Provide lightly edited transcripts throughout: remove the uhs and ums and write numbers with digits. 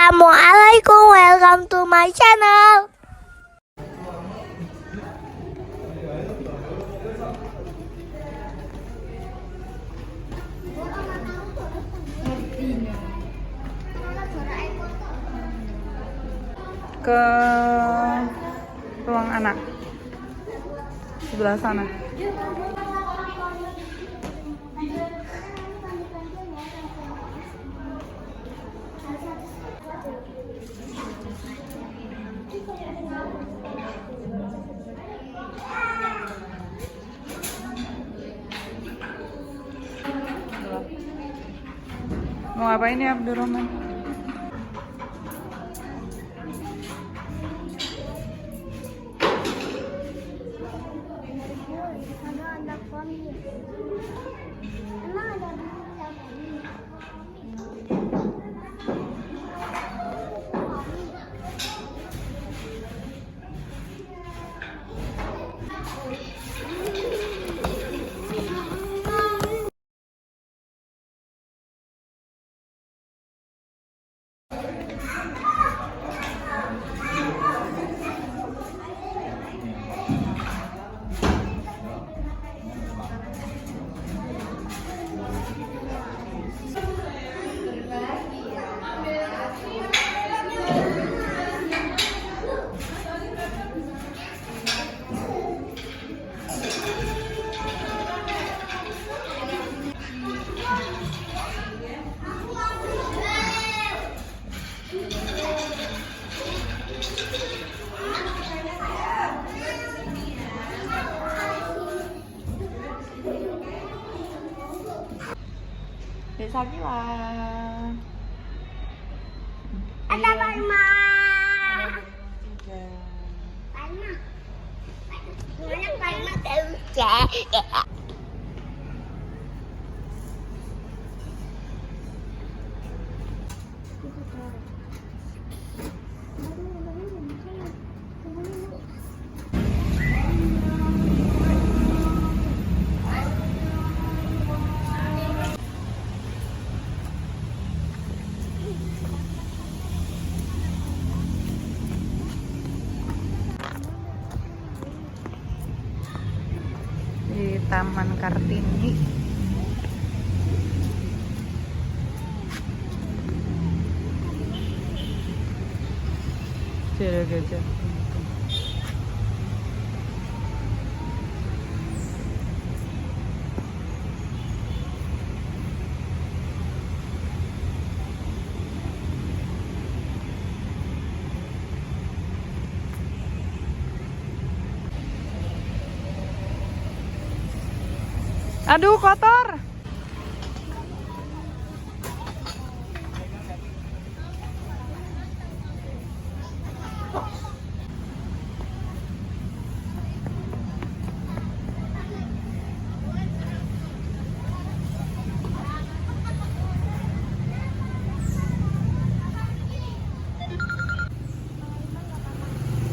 Assalamualaikum, welcome to my channel. Ke ruang anak sebelah sana. Mau ngapain ya Abdurrahman? Desa Gila. Ada Palma. Palma terus. Di Taman Kartini. Ada gajah. Aduh, kotor.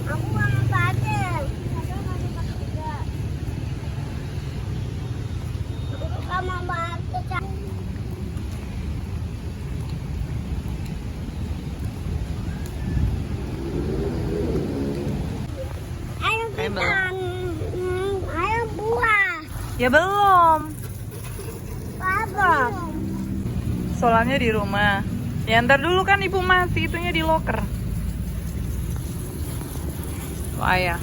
Aku mau pakai. Kamu pakai. Ayo kita, ayo buah. Ya belum. Apa? Soalnya di rumah. Ya ntar dulu kan ibu masih itunya di loker. Oh, ayah.